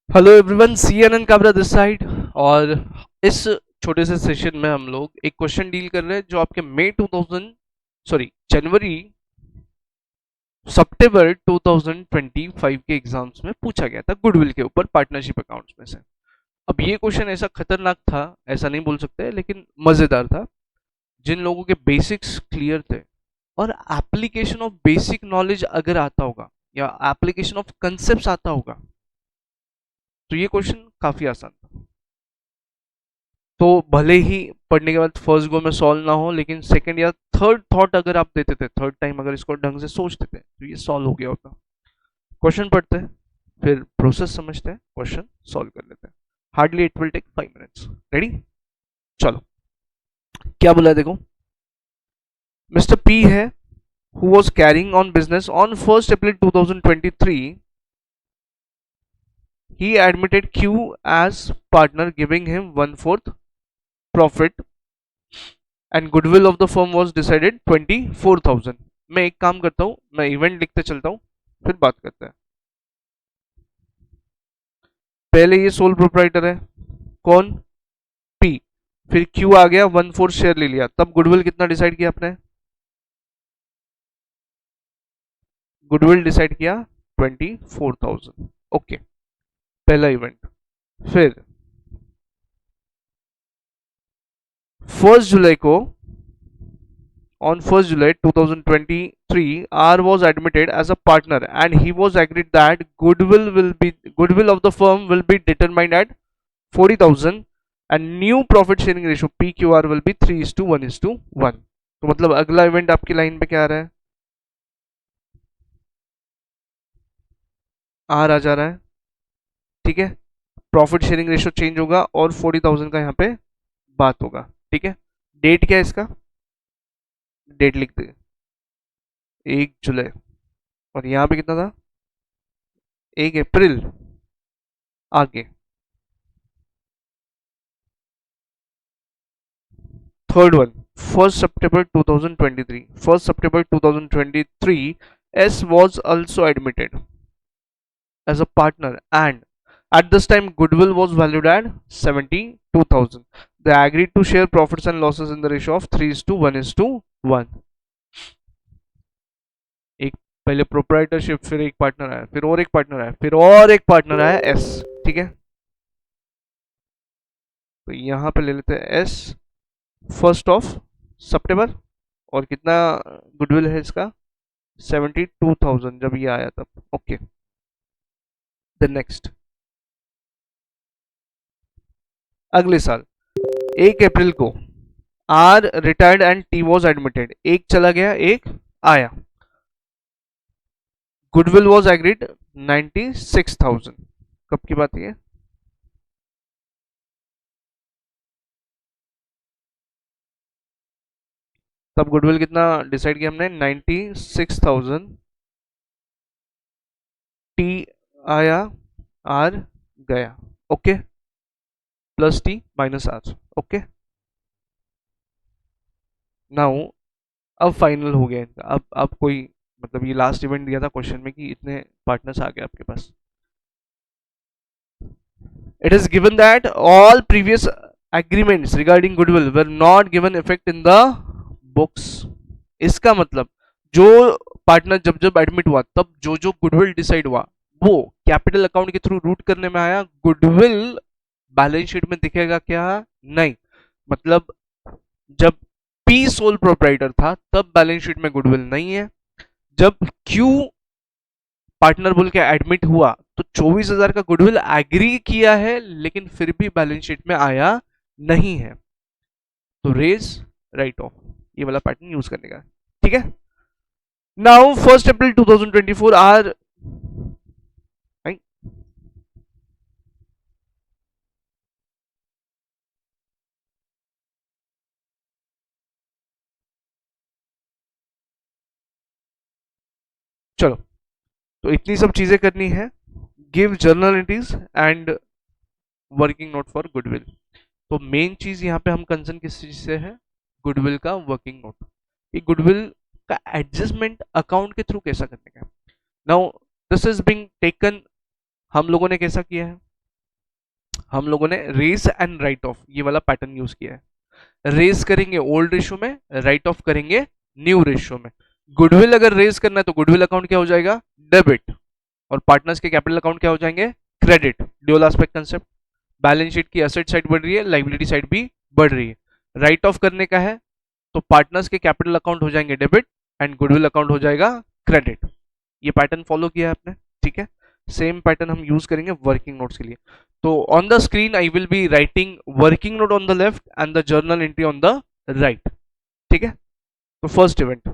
Hello everyone, C N N Kabra this side. और इस छोटे से सेशन में हम लोग एक क्वेश्चन डील कर रहे हैं जो आपके मई 2000 सॉरी जनवरी सितंबर 2025 के एग्जाम्स में पूछा गया था, गुडविल के ऊपर पार्टनरशिप अकाउंट्स में से। अब ये क्वेश्चन ऐसा खतरनाक था, ऐसा नहीं बोल सकते, लेकिन मजेदार था। जिन लोगों के बेसिक्स क्लियर थे और एप्लीकेशन ऑफ बेसिक नॉलेज अगर आता होगा या एप्लीकेशन ऑफ कंसेप्ट आता होगा तो ये क्वेश्चन काफी आसान था। तो भले ही पढ़ने के बाद फर्स्ट गो में सॉल्व ना हो, लेकिन सेकंड या थर्ड थॉट अगर आप देते थे, थर्ड टाइम अगर इसको ढंग से सोचते थे तो ये सॉल्व हो गया होता। क्वेश्चन पढ़ते हैं, फिर प्रोसेस समझते हैं, क्वेश्चन सॉल्व कर लेते हैं। Hardly it will take 5 minutes. Ready? चलो, क्या बोला है देखो। मिस्टर पी है, who was carrying on business on 1st April 2023. He admitted Q as partner, giving him 1/4 profit, and goodwill of the firm was decided 24,000। मैं एक काम करता हूँ, मैं इवेंट लिखते चलता हूँ, फिर बात करते हैं। पहले ये सोल प्रोप्राइटर है, कौन? पी। फिर क्यू आ गया, 1/4 शेयर ले लिया, तब गुडविल कितना डिसाइड किया आपने? गुडविल डिसाइड किया 24,000। ओके, पहला इवेंट। फिर 1 जुलाई को, on 1st July 2023, R was admitted as a partner and he was agreed that goodwill of the firm will be determined at 40,000 and new profit sharing ratio PQR will be 3:1:1। तो मतलब अगला event आपकी line पे क्या आ रहा है? Are आ जा रहा है, ठीक है। प्रॉफिट शेयरिंग रेशियो चेंज होगा और 40,000 का यहाँ पे बात होगा, ठीक है। डेट क्या है इसका? डेट लिख दे, 1 जुलाई। और यहाँ पे कितना था? 1 अप्रैल। आगे third one, 1st September 2023। 1st September 2023, S was also admitted as a partner, and at this time goodwill was valued at 72,000. They agreed to share profits and losses in the ratio of 3:1:1। एक पहले proprietorship, फिर एक partner आया, फिर और एक partner आया, फिर और एक पार्टनर आया, एस, ठीक है। तो यहां पे ले लेते हैं एस 1st September। और कितना गुडविल है इसका? 72,000 जब ये आया तब। ओके, द नेक्स्ट, अगले साल 1 अप्रैल को R retired and T was admitted. एक चला गया, एक आया। Goodwill was agreed 96,000। कब की बात है? तब गुडविल कितना डिसाइड किया हमने? 96,000। टी आया, आर गया, okay. Plus T minus R, okay. Now अब फाइनल हो गया इनका। अब कोई मतलब ये लास्ट इवेंट दिया था क्वेश्चन में कि इतने पार्टनर्स आ गए आपके पास। It is given that all previous agreements regarding goodwill were not given effect in the books. इसका मतलब जो पार्टनर जब जब एडमिट हुआ तब जो जो गुडविल डिसाइड हुआ वो कैपिटल अकाउंट के थ्रू रूट करने में आया। गुडविल बैलेंस शीट में दिखेगा क्या? नहीं। मतलब जब पी सोल प्रोप्राइटर था तब बैलेंस शीट में गुडविल नहीं है। जब क्यू पार्टनर बोल के एडमिट हुआ तो 24,000 का गुडविल एग्री किया है, लेकिन फिर भी बैलेंस शीट में आया नहीं है। तो रेज राइट ऑफ, ये वाला पैटर्न यूज करने का, ठीक है। नाउ 1st April 2024 आर, चलो, तो इतनी सब चीजें करनी है। Give journal entries and working note for goodwill. तो मेन चीज यहाँ पे हम कंसर्न किस चीज से है? गुडविल का वर्किंग नोट। ये गुडविल का एडजस्टमेंट अकाउंट के थ्रू कैसा करने का। Now this is being taken, हम लोगों ने कैसा किया है? हम लोगों ने रेस एंड राइट ऑफ ये वाला पैटर्न यूज किया है। रेस करेंगे ओल्ड रेशियो में, राइट ऑफ करेंगे न्यू रेशियो में। गुडविल अगर रेस करना है तो गुडविल अकाउंट क्या हो जाएगा, डेबिट, और पार्टनर्स के कैपिटल अकाउंट क्या हो जाएंगे, credit. Dual aspect concept, balance sheet की एसेट साइड बढ़ रही है, लाइबिलिटी साइड भी बढ़ रही है। राइट ऑफ करने का है तो पार्टनर्स के कैपिटल अकाउंट हो जाएंगे डेबिट एंड गुडविल अकाउंट हो जाएगा क्रेडिट। ये पैटर्न फॉलो किया है आपने, ठीक है। सेम पैटर्न हम यूज करेंगे वर्किंग नोट्स के लिए। तो on the screen I will be writing working note on the left and the journal entry on the right, ठीक है। तो फर्स्ट इवेंट,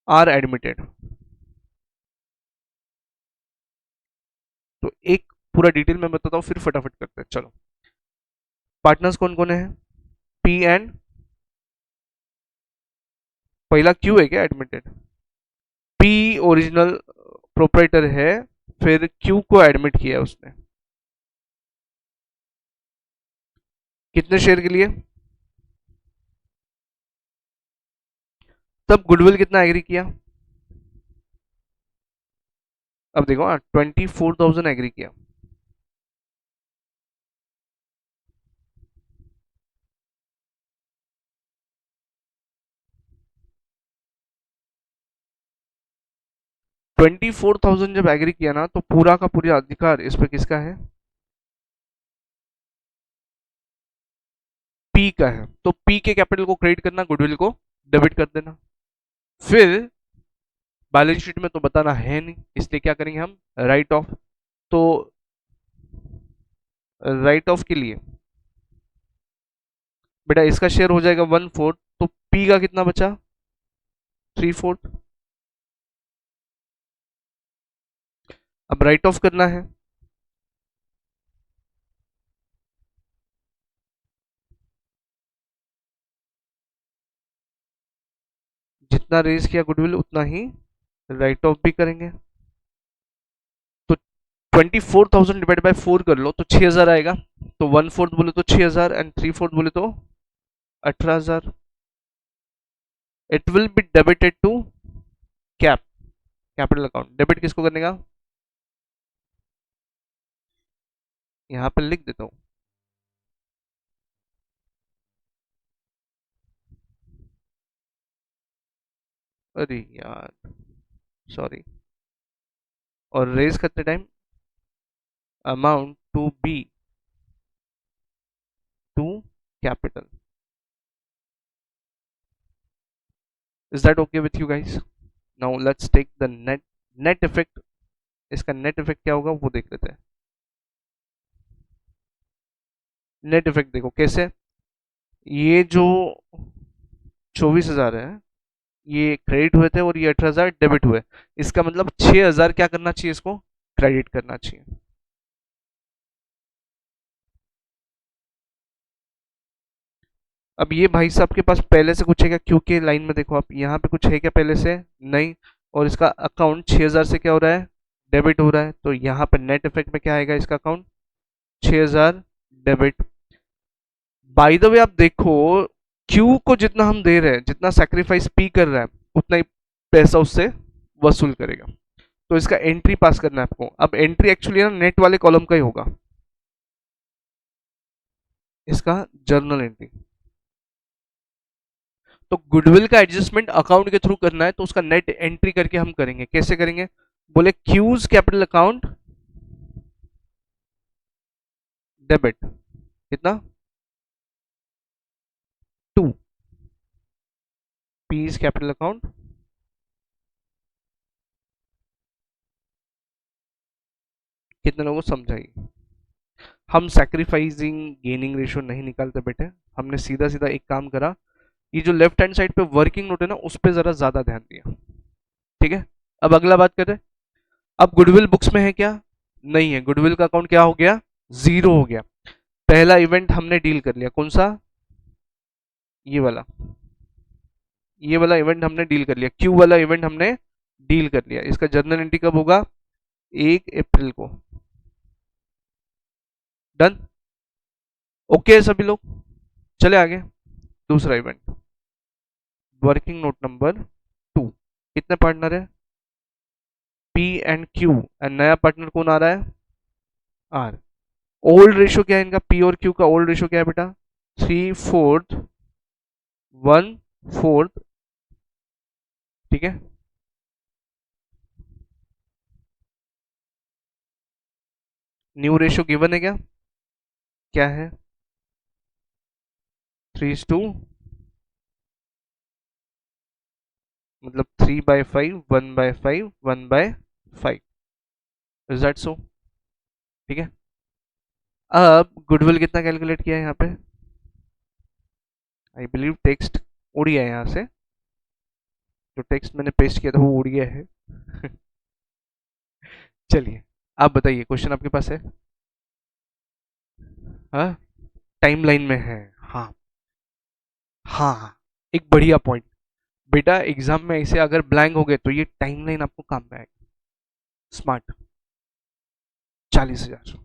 आर एडमिटेड। तो एक पूरा डिटेल में बताता हूँ फिर फटाफट करते हैं, चलो। पार्टनर्स कौन कौन है, पी एंड, पहला क्यू है क्या एडमिटेड, पी ओरिजिनल प्रोपराइटर है, फिर क्यू को एडमिट किया है उसने, कितने शेयर के लिए, तब गुडविल कितना एग्री किया, अब देखो 24,000 एग्री किया। 24,000 जब एग्री किया ना तो पूरा का पूरा अधिकार इस पे किसका है, पी का है। तो पी के कैपिटल को क्रेडिट करना, गुडविल को डेबिट कर देना। फिर बैलेंस शीट में तो बताना है नहीं, इसलिए क्या करेंगे हम, राइट ऑफ। तो राइट ऑफ के लिए बेटा इसका शेयर हो जाएगा 1/4, तो पी का कितना बचा, 3/4। अब राइट ऑफ करना है, जितना रेज किया गुडविल उतना ही राइट ऑफ भी करेंगे। तो 24,000 डिवाइड बाय 4 कर लो तो 6,000 आएगा। तो 1/4 बोले तो 6,000 एंड 3/4 बोले तो 18,000। It will be debited to cap, capital account. Debit किसको करने का, यहाँ पे लिख देता हूँ, अरे यार सॉरी। और रेज करते time amount to be to capital. Is that okay with you guys? Now let's take the net, net effect. इसका नेट इफेक्ट क्या होगा वो देख लेते हैं। नेट इफेक्ट देखो कैसे, ये जो 24,000 है ये क्रेडिट हुए थे और ये 18,000 डेबिट हुए। इसका मतलब 6,000 क्या करना चाहिए, इसको क्रेडिट करना चाहिए। अब ये भाई साहब के पास पहले से कुछ है क्या, क्योंकि लाइन में देखो आप यहाँ पे कुछ है क्या पहले से, नहीं। और इसका अकाउंट 6,000 से क्या हो रहा है, डेबिट हो रहा है। तो यहाँ पे नेट इफेक्ट में क्या आएगा, इसका account 6,000 debit. By the way आप देखो, क्यू को जितना हम दे रहे हैं, जितना सेक्रीफाइस पी कर रहा है उतना ही पैसा उससे वसूल करेगा। तो इसका एंट्री पास करना है आपको। अब एंट्री एक्चुअली ना नेट वाले कॉलम का ही होगा, इसका जर्नल एंट्री। तो गुडविल का एडजस्टमेंट अकाउंट के थ्रू करना है तो उसका नेट एंट्री करके हम करेंगे। कैसे करेंगे, बोले क्यूज कैपिटल अकाउंट डेबिट, कितना 2, पीज कैपिटल अकाउंट, कितने लोगों को समझाइए। हम सैक्रिफाइसिंग गेनिंग रेशियो नहीं निकालते बेटे, हमने सीधा सीधा एक काम करा, ये जो लेफ्ट हैंड साइड पे वर्किंग नोट है ना उस पे जरा ज्यादा ध्यान दिया, ठीक है। अब अगला बात करें, अब गुडविल बुक्स में है क्या, नहीं है। गुडविल का अकाउंट क्या हो गया, जीरो हो गया। पहला इवेंट हमने डील कर लिया, कौन सा, ये वाला। ये वाला इवेंट हमने डील कर लिया, क्यू वाला इवेंट हमने डील कर लिया। इसका जर्नल एंट्री कब होगा, 1 अप्रैल को। डन, ओके है सभी लोग, चले आगे। दूसरा इवेंट, वर्किंग नोट नंबर 2, कितने पार्टनर है, पी एंड क्यू एंड नया पार्टनर कौन आ रहा है, आर। ओल्ड रेशो क्या है इनका, पी और क्यू का ओल्ड रेशो क्या है बेटा, 3/4, 1/4, ठीक है। न्यू रेशो गिवन है क्या, क्या है, 3:, मतलब 3/5, 1/5, 1/5, इज दैट सो, ठीक है। अब गुडविल कितना कैलकुलेट किया है यहाँ पे, आई बिलीव टेक्स्ट उड़ गया है यहाँ से, जो टेक्स्ट मैंने पेस्ट किया था वो उड़ गया है। चलिए आप बताइए, क्वेश्चन आपके पास है, हाँ, टाइमलाइन में है, हाँ। हाँ, एक बढ़िया पॉइंट बेटा, एग्जाम में ऐसे अगर ब्लैंक हो गए तो ये टाइमलाइन आपको काम में आएगा। स्मार्ट, 40,000,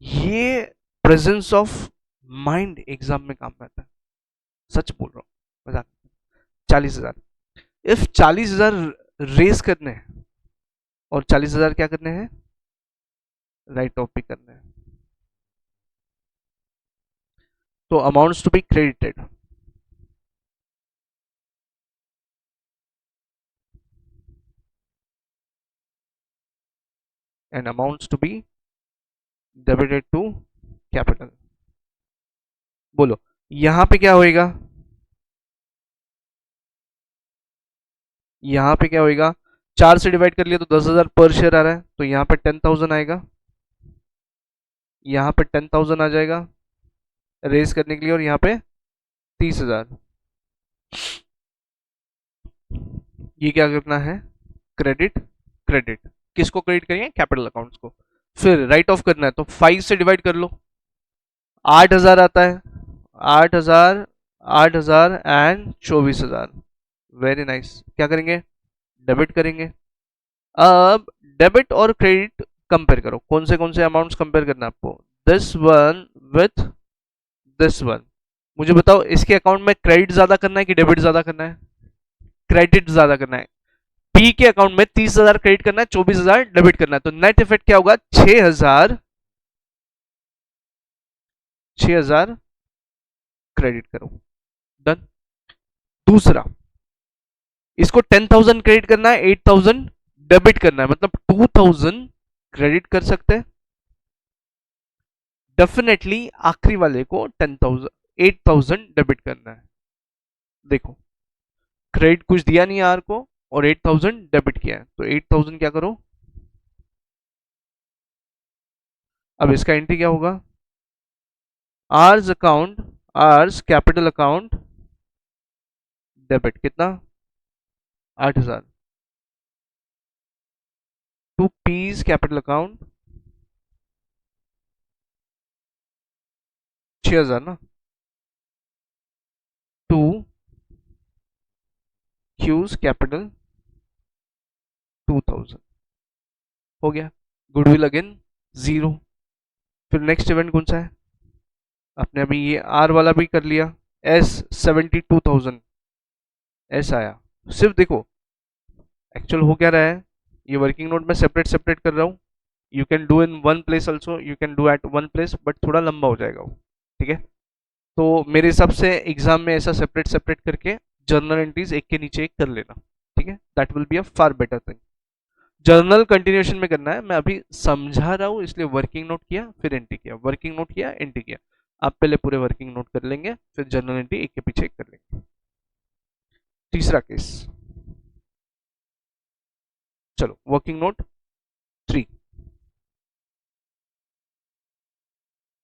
ये प्रेजेंस ऑफ माइंड एग्जाम में काम में आता है, सच बोल रहा हूँ, मजाक। 40,000, इफ 40,000 रेस करने हैं और 40,000 क्या करने हैं, राइट ऑफ भी करने हैं, तो amounts to be credited, and amounts to be debited to capital. बोलो यहां पे क्या होएगा, यहाँ पे क्या होएगा, 4 से डिवाइड कर लिया तो 10,000 पर शेयर आ रहा है, तो यहाँ पे 10,000 आएगा, यहाँ पे 10,000 आ जाएगा रेस करने के लिए, और यहाँ पे 30,000। ये क्या करना है, क्रेडिट, क्रेडिट, किसको क्रेडिट करेंगे, कैपिटल अकाउंट्स को। फिर राइट ऑफ करना है तो 5 से डिवाइड कर लो, 8,000 आता है, 8,000, 8,000 एंड 24,000, वेरी नाइस। क्या करेंगे, डेबिट करेंगे। अब डेबिट और क्रेडिट कंपेयर करो, कौन से अमाउंट्स कंपेयर करना है आपको, this one with this one. मुझे बताओ इसके अकाउंट में क्रेडिट ज्यादा करना है कि डेबिट ज्यादा करना है, क्रेडिट ज्यादा करना है। पी के अकाउंट में 30,000 क्रेडिट करना है, 24,000 डेबिट करना है, तो नेट इफेक्ट क्या होगा, 6,000, 6,000 क्रेडिट करो, डन। दूसरा, इसको 10,000 क्रेडिट करना है, 8,000 डेबिट करना है, मतलब 2,000 क्रेडिट कर सकते हैं, डेफिनेटली आखिरी वाले को 10,000, 8,000 डेबिट करना है। देखो क्रेडिट कुछ दिया नहीं आर को और 8,000 डेबिट किया है, तो 8,000 क्या करो, अब इसका एंट्री क्या होगा, R's account, R's capital account debit कितना, 8,000, टू पीज कैपिटल अकाउंट 6,000 ना, टू क्यूज कैपिटल 2,000, हो गया। Goodwill again 0। फिर नेक्स्ट इवेंट कौन सा है, आपने अभी ये आर वाला भी कर लिया, एस 72,000 एस आया। सिर्फ देखो एक्चुअल हो क्या रहा है, ये वर्किंग नोट में सेपरेट सेपरेट कर रहा हूँ, you can do in one place also, you can do at one place, but थोड़ा लंबा हो जाएगा वो, ठीक है। तो मेरे हिसाब से एग्जाम में ऐसा सेपरेट सेपरेट करके जर्नल एंट्रीज एक के नीचे एक कर लेना, ठीक है, that will be a far better thing. Journal continuation में करना है, मैं अभी समझा रहा हूँ इसलिए वर्किंग नोट किया फिर एंट्री किया, वर्किंग नोट किया एंट्री किया। आप पहले पूरे वर्किंग नोट कर लेंगे, फिर जर्नल एंट्री एक के पीछे एक कर लेंगे। तीसरा केस, चलो वर्किंग नोट 3।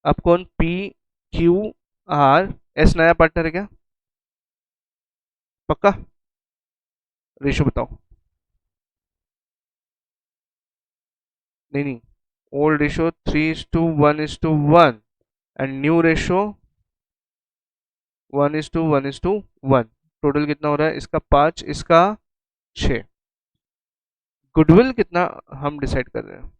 अब कौन, पी क्यू आर एस नया पार्टनर है क्या, पक्का, रेशो बताओ, नहीं नहीं, old ratio 3:1:1 and new ratio 1:1:1, total कितना हो रहा है, इसका 5, इसका 6। गुडविल कितना हम डिसाइड कर रहे हैं,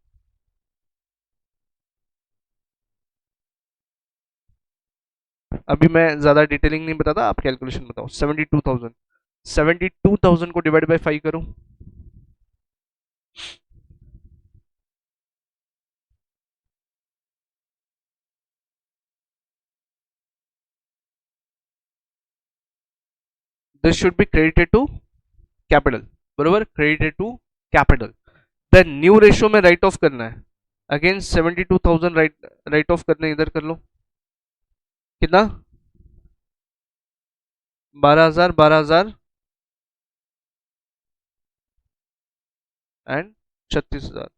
अभी मैं ज्यादा डिटेलिंग नहीं बताता, आप कैलकुलेशन बताओ। 72,000, 72,000 को डिवाइड बाय 5 करो, this should be credited to capital, बरोबर, credited to capital. Then new ratio में राइट ऑफ करना है, अगेन 72,000 राइट ऑफ करना है, इधर कर लो, कितना, 12,000, 12,000 एंड 36,000,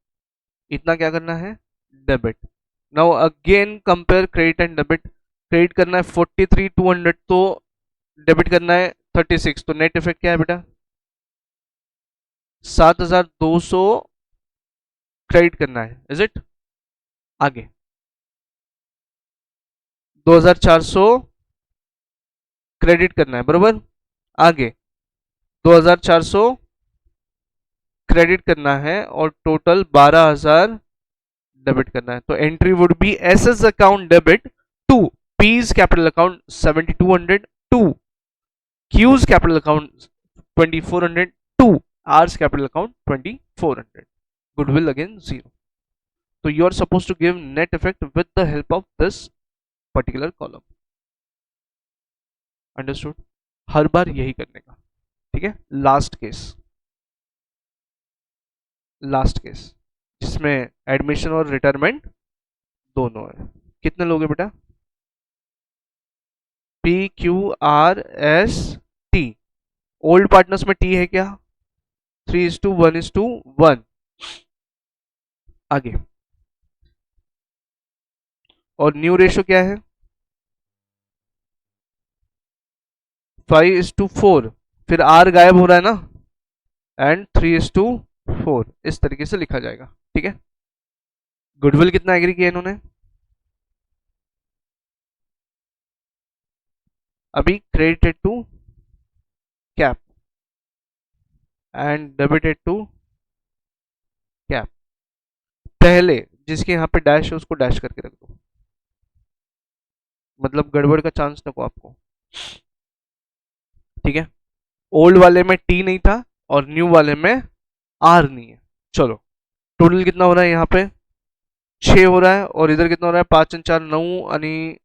इतना क्या करना है, debit. Now again compare credit and debit, credit करना है 43,200, तो डेबिट करना है 36, तो नेट इफेक्ट क्या है बेटा, 7,200 क्रेडिट करना है, इज इट। आगे 2,400 क्रेडिट करना है, बरोबर। आगे 2,400 क्रेडिट करना है और टोटल 12,000 डेबिट करना है, तो entry would be S S account debit to P's capital account 7,200 to Q's capital account 2,400 to R's capital account 2,400, goodwill again zero. तो you are supposed to give net effect with the help of this particular column, understood. हर बार यही करने का, ठीक है। Last case, last case जिसमें admission और रिटायरमेंट दोनों है, कितने लोग हैं बेटा, P Q R S T, old partners में टी है क्या, 3:1:1। आगे और न्यू रेशियो क्या है, 5:4, फिर आर गायब हो रहा है ना, एंड 3:4, इस तरीके से लिखा जाएगा, ठीक है। गुडविल कितना एग्री किया इन्होंने, अभी credited to cap and debited to cap, पहले जिसके यहाँ पे डैश है उसको डैश करके रख दो, मतलब गड़बड़ का चांस नको आपको, ठीक है। ओल्ड वाले में टी नहीं था और न्यू वाले में आर नहीं है। चलो टोटल कितना हो रहा है, यहाँ पे 6 हो रहा है और इधर कितना हो रहा है, 5 और 4 9 आणि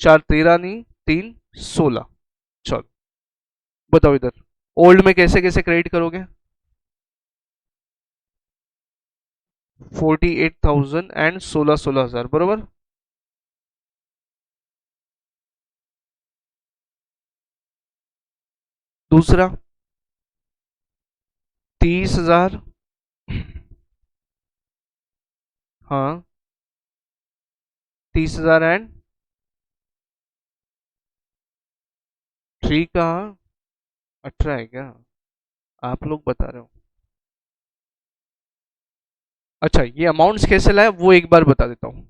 4 13 नहीं 3 16। चलो बताओ इधर ओल्ड में कैसे कैसे क्रेडिट करोगे, 48,000 एंड 16,000 बरोबर। दूसरा 30,000, हाँ 30,000 एंड 3 का 18 है क्या, आप लोग बता रहे हो। अच्छा ये अमाउंट्स कैसे लाए वो एक बार बता देता हूँ,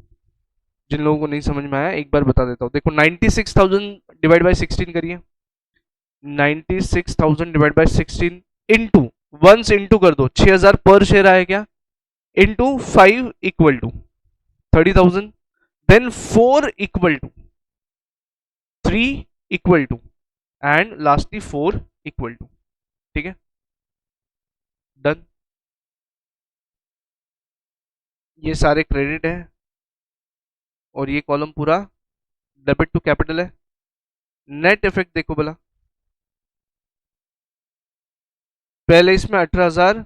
जिन लोगों को नहीं समझ में आया एक बार बता देता हूँ। देखो 96,000 डिवाइड बाई 16 करिए, 96,000 divide by 16 into, once into कर दो, 6,000 पर शेयर आया क्या, into 5 equal to 30,000, then 4 equal to 3 equal to and lastly 4 equal to, ठीक है डन। ये सारे क्रेडिट है और ये कॉलम पूरा डेबिट टू कैपिटल है। नेट इफेक्ट देखो बोला, पहले इसमें 18,000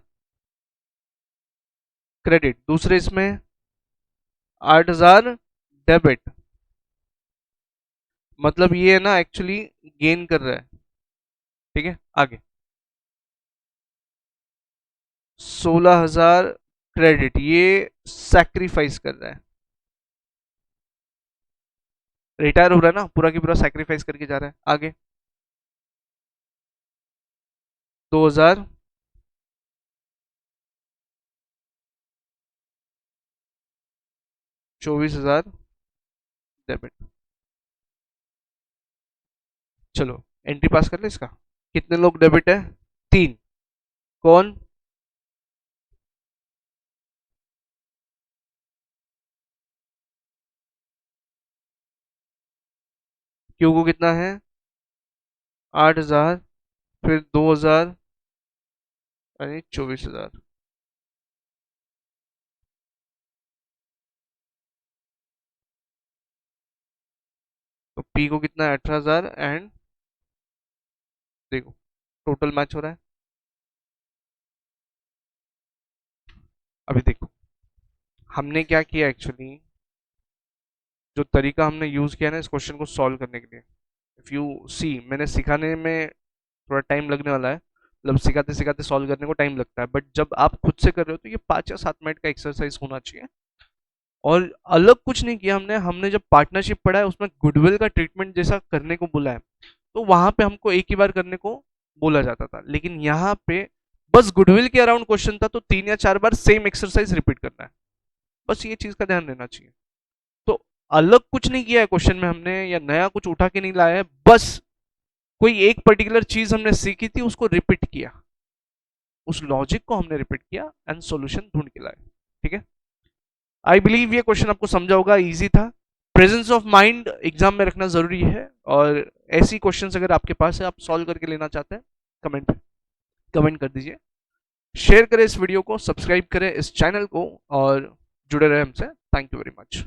क्रेडिट, दूसरे इसमें 8,000 डेबिट, मतलब ये है ना एक्चुअली गेन कर रहा है, ठीक है। आगे 16,000 क्रेडिट, ये सैक्रिफाइस कर रहा है, रिटायर हो रहा है ना, पूरा की पूरा सैक्रिफाइस करके जा रहा है। आगे 2,000 24,000 डेबिट। चलो एंट्री पास कर ले इसका, कितने लोग डेबिट है, 3, कौन, क्यू को कितना है 8,000, फिर 2,000 यानी 24,000, तो पी को कितना है 18,000 एंड देखो टोटल मैच हो रहा है। अभी देखो हमने क्या किया एक्चुअली, जो तरीका हमने यूज किया ना इस क्वेश्चन को सॉल्व करने के लिए, इफ यू सी, मैंने सिखाने में थोड़ा टाइम लगने वाला है, मतलब सिखाते सिखाते सॉल्व करने को टाइम लगता है, बट जब आप खुद से कर रहे हो तो ये 5 या 7 मिनट का एक्सरसाइज होना चाहिए। और अलग कुछ नहीं किया हमने, हमने जब पार्टनरशिप पढ़ा है उसमें गुडविल का ट्रीटमेंट जैसा करने को बोला है, तो वहां पे हमको एक ही बार करने को बोला जाता था, लेकिन यहाँ पे बस गुडविल के अराउंड क्वेश्चन था, तो 3 या 4 बार सेम एक्सरसाइज रिपीट करना है, बस ये चीज का ध्यान देना चाहिए। तो अलग कुछ नहीं किया है क्वेश्चन में हमने, या नया कुछ उठा के नहीं लाया है, बस कोई एक पर्टिकुलर चीज हमने सीखी थी उसको रिपीट किया, उस लॉजिक को हमने रिपीट किया एंड सॉल्यूशन ढूंढ के लाए। ठीक है, आई बिलीव ये क्वेश्चन आपको समझा होगा, इजी था। प्रेजेंस ऑफ माइंड एग्जाम में रखना जरूरी है, और ऐसी क्वेश्चंस अगर आपके पास है, आप सॉल्व करके लेना चाहते हैं, कमेंट कमेंट कर दीजिए। शेयर करें इस वीडियो को, सब्सक्राइब करें इस चैनल को, और जुड़े रहे हमसे। Thank you very much.